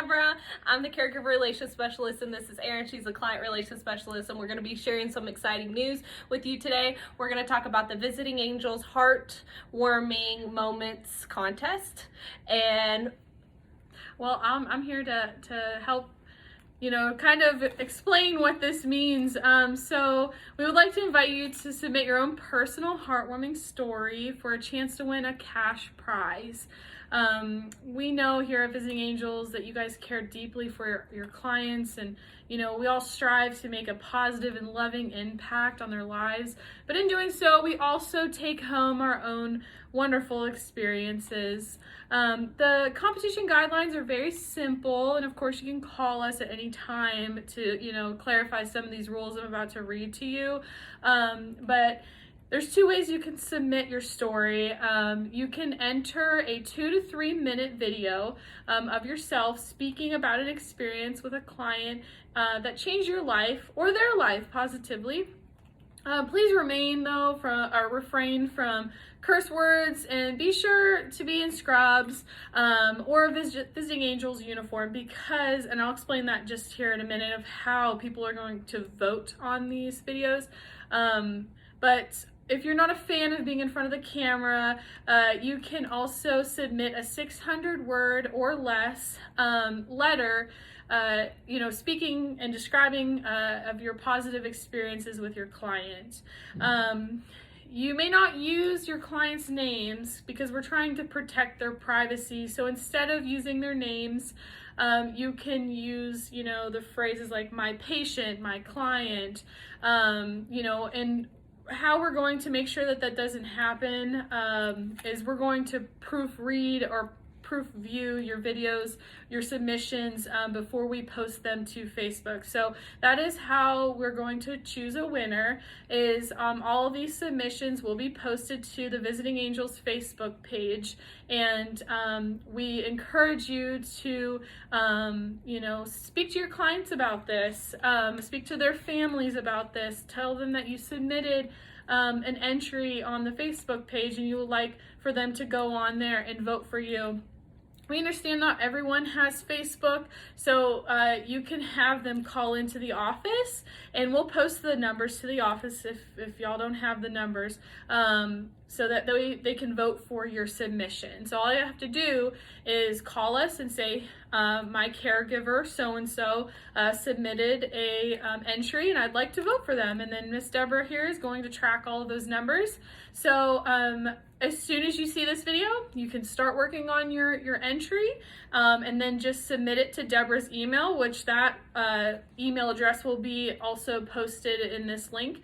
Deborah. I'm the caregiver relations specialist, and this is Erin. She's the client relations specialist, and we're going to be sharing some exciting news with you today. We're going to talk about the Visiting Angels Heartwarming Moments contest, and well, I'm here to help kind of explain what this means. So we would like to invite you to submit your own personal heartwarming story for a chance to win a cash prize. We know here at Visiting Angels that you guys care deeply for your clients, and we all strive to make a positive and loving impact on their lives. But in doing so, we also take home our own wonderful experiences. The competition guidelines are very simple, and of course you can call us at any time to clarify some of these rules I'm about to read to you. But there's two ways you can submit your story. You can enter a 2 to 3 minute video of yourself speaking about an experience with a client that changed your life or their life positively. Please refrain from curse words, and be sure to be in scrubs or Visiting Angels uniform, because, and I'll explain that just here in a minute, of how people are going to vote on these videos. But if you're not a fan of being in front of the camera, you can also submit a 600-word or less letter speaking and describing of your positive experiences with your client. You may not use your clients' names because we're trying to protect their privacy. So instead of using their names, you can use, the phrases like my patient, my client, and how we're going to make sure that that doesn't happen is we're going to proofread or proof view your videos, your submissions before we post them to Facebook. So that is how we're going to choose a winner. Is all of these submissions will be posted to the Visiting Angels Facebook page, and we encourage you to speak to your clients about this, speak to their families about this, tell them that you submitted an entry on the Facebook page and you would like for them to go on there and vote for you. We understand not everyone has Facebook, so you can have them call into the office, and we'll post the numbers to the office if y'all don't have the numbers, so that they can vote for your submission. So all you have to do is call us and say, my caregiver so-and-so submitted a entry and I'd like to vote for them. And then Miss Deborah here is going to track all of those numbers. So as soon as you see this video, you can start working on your entry, and then just submit it to Deborah's email, which that email address will be also posted in this link.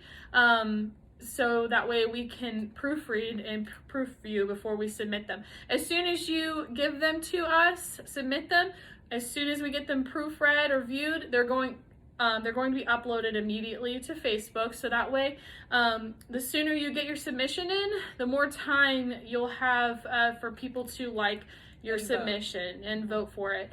So that way we can proofread and proof view before we submit them. As soon as you give them to us, submit them, as soon as we get them proofread or viewed, they're going to be uploaded immediately to Facebook. So that way, the sooner you get your submission in, the more time you'll have for people to like your submission and vote for it.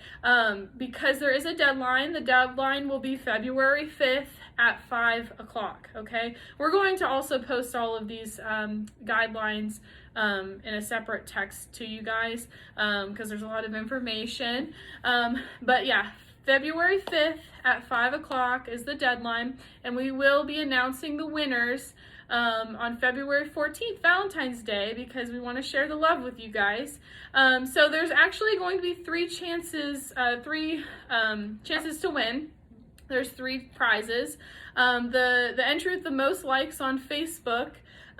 Because there is a deadline. The deadline will be February 5th at 5 o'clock, okay? We're going to also post all of these guidelines in a separate text to you guys, because there's a lot of information. But yeah, February 5th at 5 o'clock is the deadline, and we will be announcing the winners on February 14th, Valentine's Day, because we want to share the love with you guys. So there's actually going to be three chances to win. There's 3 prizes. The entry with the most likes on Facebook /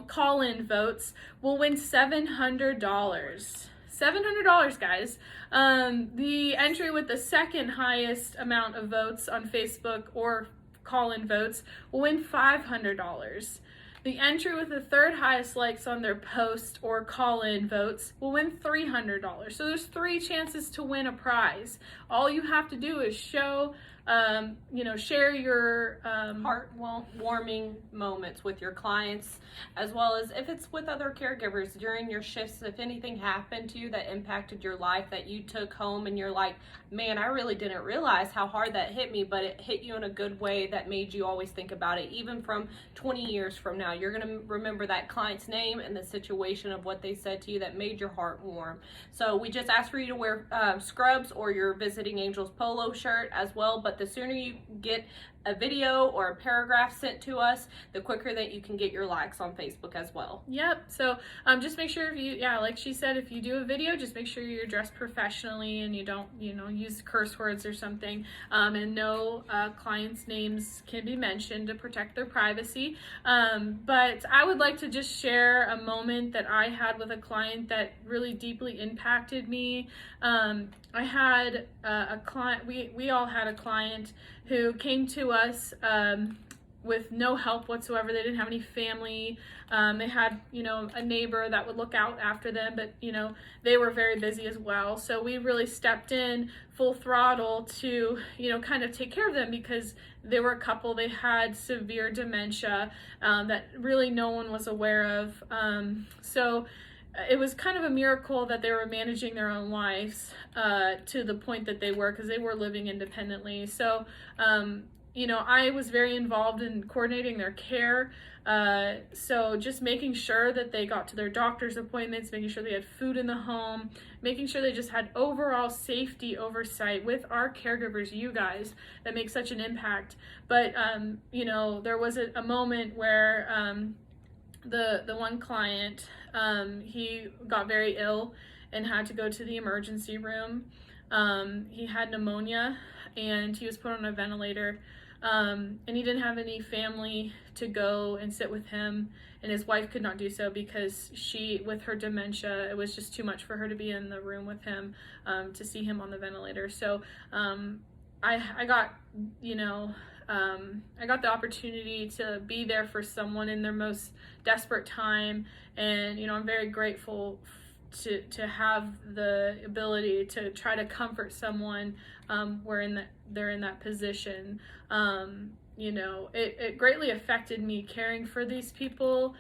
call-in votes will win $700. $700, guys. The entry with the second highest amount of votes on Facebook or call-in votes will win $500. The entry with the third highest likes on their post or call-in votes will win $300. So there's 3 chances to win a prize. All you have to do is share your heartwarming moments with your clients, as well as if it's with other caregivers during your shifts. If anything happened to you that impacted your life that you took home and you're like, man, I really didn't realize how hard that hit me, but it hit you in a good way that made you always think about it, even from 20 years from now. now. You're going to remember that client's name and the situation of what they said to you that made your heart warm. So we just ask for you to wear scrubs or your Visiting Angels polo shirt as well, but the sooner you get a video or a paragraph sent to us, the quicker that you can get your likes on Facebook as well. Yep. So just make sure if you, like she said, if you do a video, just make sure you're dressed professionally and you don't, use curse words or something. And no clients' names can be mentioned to protect their privacy. But I would like to just share a moment that I had with a client that really deeply impacted me. I had a client, we all had a client who came to us with no help whatsoever. They didn't have any family. They had, a neighbor that would look out after them, but, they were very busy as well. So we really stepped in full throttle to, kind of take care of them because they were a couple. They had severe dementia that really no one was aware of. So it was kind of a miracle that they were managing their own lives to the point that they were, because they were living independently. So, I was very involved in coordinating their care. So just making sure that they got to their doctor's appointments, making sure they had food in the home, making sure they just had overall safety oversight with our caregivers, you guys, that make such an impact. But, there was a moment where the one client, he got very ill and had to go to the emergency room. He had pneumonia and he was put on a ventilator. And he didn't have any family to go and sit with him, and his wife could not do so because she, with her dementia, it was just too much for her to be in the room with him, to see him on the ventilator. So I got, I got the opportunity to be there for someone in their most desperate time, and I'm very grateful to have the ability to try to comfort someone where they're in that position. It greatly affected me caring for these people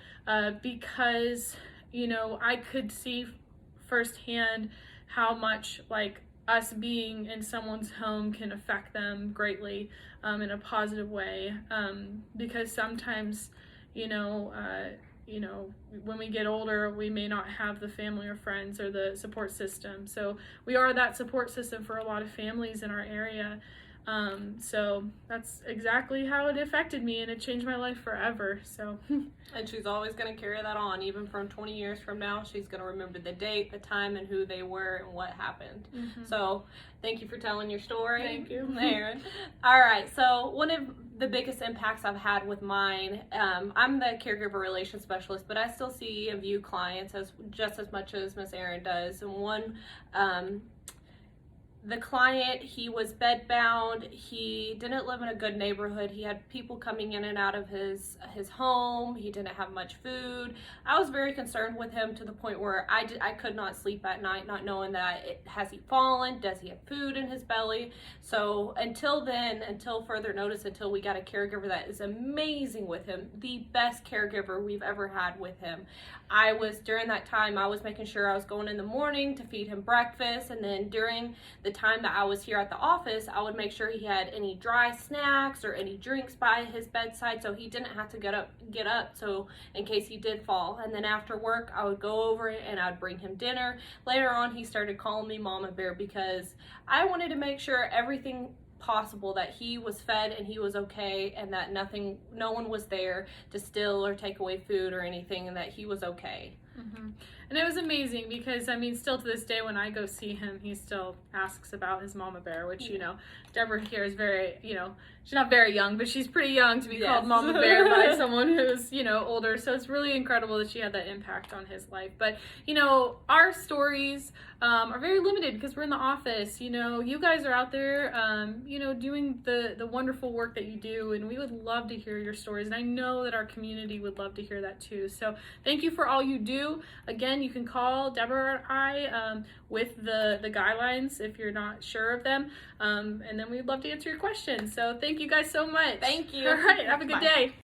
because I could see firsthand how much us being in someone's home can affect them greatly in a positive way, because sometimes when we get older, we may not have the family or friends or the support system. So we are that support system for a lot of families in our area. So that's exactly how it affected me, and it changed my life forever. So, and she's always going to carry that on, even from 20 years from now. She's going to remember the date, the time, and who they were and what happened. Mm-hmm. So thank you for telling your story. Thank you, Erin. All right. So one of the biggest impacts I've had with mine, I'm the caregiver relations specialist, but I still see and view clients as just as much as Miss Erin does. And one, the client, he was bedbound. He didn't live in a good neighborhood. He had people coming in and out of his home. He didn't have much food. I was very concerned with him to the point where I could not sleep at night, not knowing that has he fallen? Does he have food in his belly? So until then, until further notice, until we got a caregiver that is amazing with him, the best caregiver we've ever had with him. During that time, I was making sure I was going in the morning to feed him breakfast, and then during the time that I was here at the office, I would make sure he had any dry snacks or any drinks by his bedside so he didn't have to get up so in case he did fall. And then after work, I would go over and I'd bring him dinner. Later on, he started calling me Mama Bear because I wanted to make sure everything possible that he was fed and he was okay, and that no one was there to steal or take away food or anything, and that he was okay. Mm-hmm. And it was amazing because, still to this day when I go see him, he still asks about his Mama Bear, which, Deborah here is very, she's not very young, but she's pretty young to be called Mama Bear by someone who's, older. So it's really incredible that she had that impact on his life. But, our stories are very limited because we're in the office. You guys are out there, doing the wonderful work that you do, and we would love to hear your stories. And I know that our community would love to hear that too. So thank you for all you do. Again, you can call Deborah or I with the guidelines if you're not sure of them. And then we'd love to answer your questions. So thank you guys so much. Thank you. All right. Have a good day.